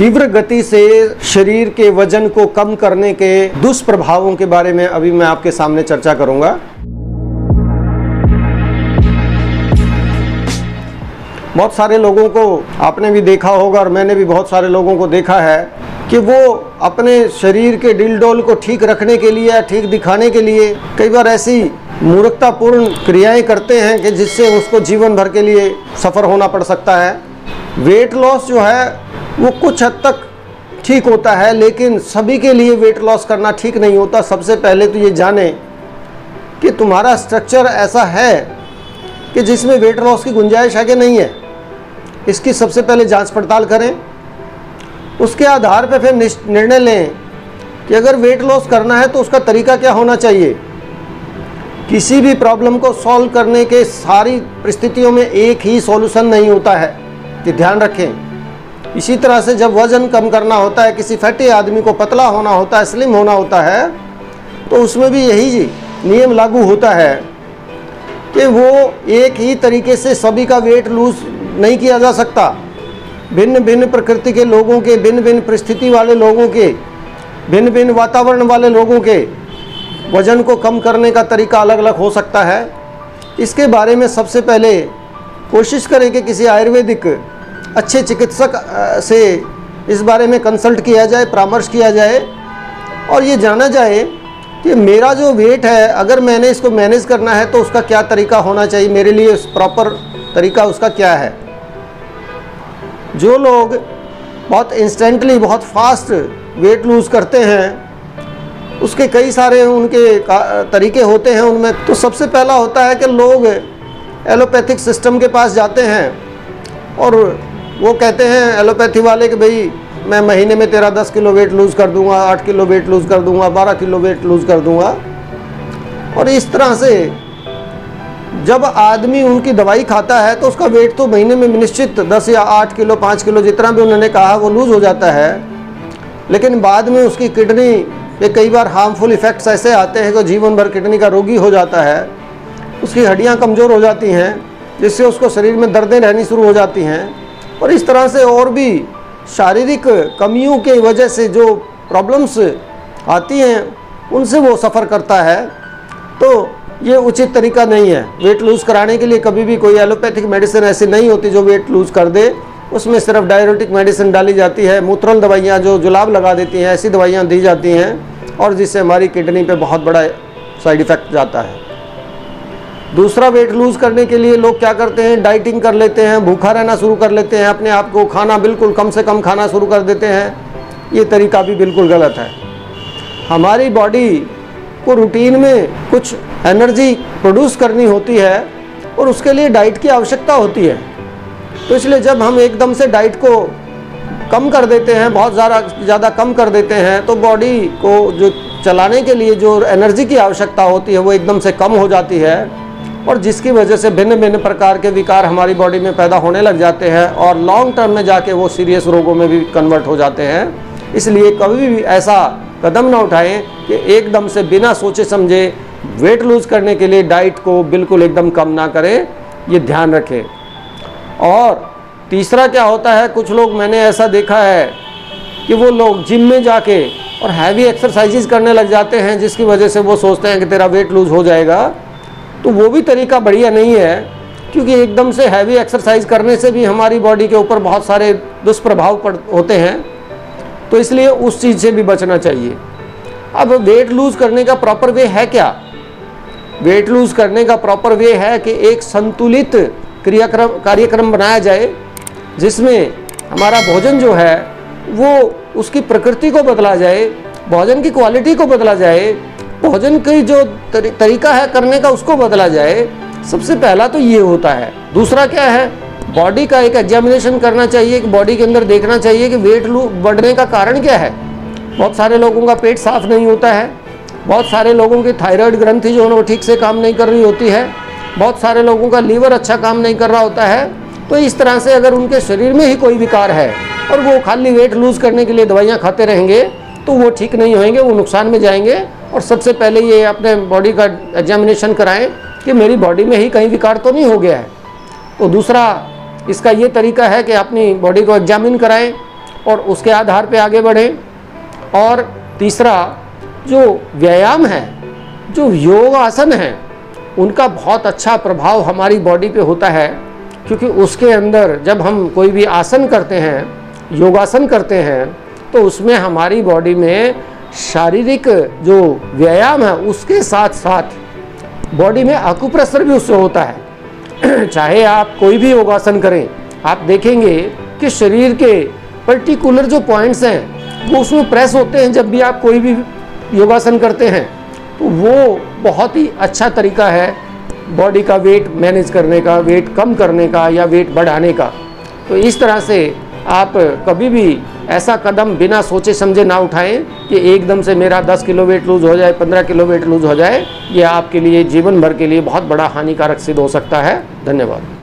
तीव्र गति से शरीर के वजन को कम करने के दुष्प्रभावों के बारे में अभी मैं आपके सामने चर्चा करूंगा। बहुत सारे लोगों को आपने भी देखा होगा और मैंने भी बहुत सारे लोगों को देखा है कि वो अपने शरीर के डिलडोल को ठीक रखने के लिए या ठीक दिखाने के लिए कई बार ऐसी मूर्खतापूर्ण क्रियाएं करते हैं कि जिससे उसको जीवन भर के लिए सफ़र होना पड़ सकता है। वेट लॉस जो है वो कुछ हद तक ठीक होता है, लेकिन सभी के लिए वेट लॉस करना ठीक नहीं होता। सबसे पहले तो ये जाने कि तुम्हारा स्ट्रक्चर ऐसा है कि जिसमें वेट लॉस की गुंजाइश है कि नहीं है। इसकी सबसे पहले जांच पड़ताल करें, उसके आधार पर फिर निर्णय लें कि अगर वेट लॉस करना है तो उसका तरीका क्या होना चाहिए। किसी भी प्रॉब्लम को सॉल्व करने के सारी परिस्थितियों में एक ही सॉल्यूशन नहीं होता है, ये ध्यान रखें। इसी तरह से जब वज़न कम करना होता है, किसी फैटी आदमी को पतला होना होता है, स्लिम होना होता है, तो उसमें भी यही नियम लागू होता है कि वो एक ही तरीके से सभी का वेट लूज नहीं किया जा सकता। भिन्न भिन्न प्रकृति के लोगों के, भिन्न भिन्न परिस्थिति वाले लोगों के, भिन्न भिन्न वातावरण वाले लोगों के वज़न को कम करने का तरीका अलग अलग हो सकता है। इसके बारे में सबसे पहले कोशिश करें कि किसी आयुर्वेदिक अच्छे चिकित्सक से इस बारे में कंसल्ट किया जाए, परामर्श किया जाए और ये जाना जाए कि मेरा जो वेट है, अगर मैंने इसको मैनेज करना है तो उसका क्या तरीका होना चाहिए, मेरे लिए प्रॉपर तरीका उसका क्या है। जो लोग बहुत इंस्टेंटली, बहुत फास्ट वेट लूज़ करते हैं, उसके कई सारे उनके तरीके होते हैं। उनमें तो सबसे पहला होता है कि लोग एलोपैथिक सिस्टम के पास जाते हैं और वो कहते हैं एलोपैथी वाले कि भाई मैं महीने में तेरा 10 किलो वेट लूज़ कर दूंगा, 8 किलो वेट लूज़ कर दूंगा, 12 किलो वेट लूज़ कर दूंगा। और इस तरह से जब आदमी उनकी दवाई खाता है तो उसका वेट तो महीने में निश्चित 10 या 8 किलो, 5 किलो जितना भी उन्होंने कहा वो लूज़ हो जाता है। लेकिन बाद में उसकी किडनी पे कई बार हार्मफुल इफ़ेक्ट्स ऐसे आते हैं कि जीवन भर किडनी का रोगी हो जाता है, उसकी हड्डियाँ कमज़ोर हो जाती हैं, जिससे उसको शरीर में दर्दें रहनी शुरू हो जाती हैं। और इस तरह से और भी शारीरिक कमियों के वजह से जो प्रॉब्लम्स आती हैं उनसे वो सफ़र करता है। तो ये उचित तरीका नहीं है। वेट लूज़ कराने के लिए कभी भी कोई एलोपैथिक मेडिसिन ऐसी नहीं होती जो वेट लूज़ कर दे। उसमें सिर्फ डायरेटिक मेडिसिन डाली जाती है, मूत्रल दवाइयाँ जो जुलाब लगा देती हैं, ऐसी दवाइयाँ दी जाती हैं और जिससे हमारी किडनी पे बहुत बड़ा साइड इफ़ेक्ट जाता है। दूसरा, वेट लूज़ करने के लिए लोग क्या करते हैं, डाइटिंग कर लेते हैं, भूखा रहना शुरू कर लेते हैं, अपने आप को खाना बिल्कुल कम से कम खाना शुरू कर देते हैं। ये तरीका भी बिल्कुल गलत है। हमारी बॉडी को रूटीन में कुछ एनर्जी प्रोड्यूस करनी होती है और उसके लिए डाइट की आवश्यकता होती है। तो इसलिए जब हम एकदम से डाइट को कम कर देते हैं, बहुत ज़्यादा कम कर देते हैं, तो बॉडी को जो चलाने के लिए जो एनर्जी की आवश्यकता होती है वो एकदम से कम हो जाती है और जिसकी वजह से भिन्न भिन्न प्रकार के विकार हमारी बॉडी में पैदा होने लग जाते हैं और लॉन्ग टर्म में जाके वो सीरियस रोगों में भी कन्वर्ट हो जाते हैं। इसलिए कभी भी ऐसा कदम ना उठाएं कि एकदम से बिना सोचे समझे वेट लूज़ करने के लिए डाइट को बिल्कुल एकदम कम ना करें, ये ध्यान रखें। और तीसरा क्या होता है, कुछ लोग मैंने ऐसा देखा है कि वो लोग जिम में जाके और हैवी एक्सरसाइजेज करने लग जाते हैं, जिसकी वजह से वो सोचते हैं कि तेरा वेट लूज़ हो जाएगा। तो वो भी तरीका बढ़िया नहीं है, क्योंकि एकदम से हैवी एक्सरसाइज करने से भी हमारी बॉडी के ऊपर बहुत सारे दुष्प्रभाव होते हैं। तो इसलिए उस चीज़ से भी बचना चाहिए। अब वेट लूज़ करने का प्रॉपर वे है क्या? वेट लूज़ करने का प्रॉपर वे है कि एक संतुलित कार्यक्रम बनाया जाए, जिसमें हमारा भोजन जो है वो उसकी प्रकृति को बदला जाए, भोजन की क्वालिटी को बदला जाए, भोजन की जो तरीका है करने का उसको बदला जाए। सबसे पहला तो ये होता है। दूसरा क्या है, बॉडी का एक एग्जामिनेशन करना चाहिए कि बॉडी के अंदर देखना चाहिए कि वेट बढ़ने का कारण क्या है। बहुत सारे लोगों का पेट साफ नहीं होता है, बहुत सारे लोगों की थायराइड ग्रंथि जो है वो ठीक से काम नहीं कर रही होती है, बहुत सारे लोगों का लीवर अच्छा काम नहीं कर रहा होता है। तो इस तरह से अगर उनके शरीर में ही कोई विकार है और वो खाली वेट लूज़ करने के लिए दवाइयाँ खाते रहेंगे तो वो ठीक नहीं होंगे, वो नुकसान में जाएंगे। और सबसे पहले ये अपने बॉडी का एग्जामिनेशन कराएं कि मेरी बॉडी में ही कहीं विकार तो नहीं हो गया है। तो दूसरा इसका ये तरीका है कि अपनी बॉडी को एग्जामिन कराएं और उसके आधार पे आगे बढ़ें। और तीसरा जो व्यायाम है, जो योग आसन है, उनका बहुत अच्छा प्रभाव हमारी बॉडी पे होता है, क्योंकि उसके अंदर जब हम कोई भी आसन करते हैं, योगासन करते हैं, तो उसमें हमारी बॉडी में शारीरिक जो व्यायाम है उसके साथ साथ बॉडी में आकुप्रेशर भी उससे होता है। चाहे आप कोई भी योगासन करें, आप देखेंगे कि शरीर के पर्टिकुलर जो पॉइंट्स हैं वो उसमें प्रेस होते हैं। जब भी आप कोई भी योगासन करते हैं तो वो बहुत ही अच्छा तरीका है बॉडी का वेट मैनेज करने का, वेट कम करने का या वेट बढ़ाने का। तो इस तरह से आप कभी भी ऐसा कदम बिना सोचे समझे ना उठाएं कि एकदम से मेरा 10 किलो वेट लूज़ हो जाए, 15 किलो वेट लूज़ हो जाए। ये आपके लिए जीवन भर के लिए बहुत बड़ा हानिकारक सिद्ध हो सकता है। धन्यवाद।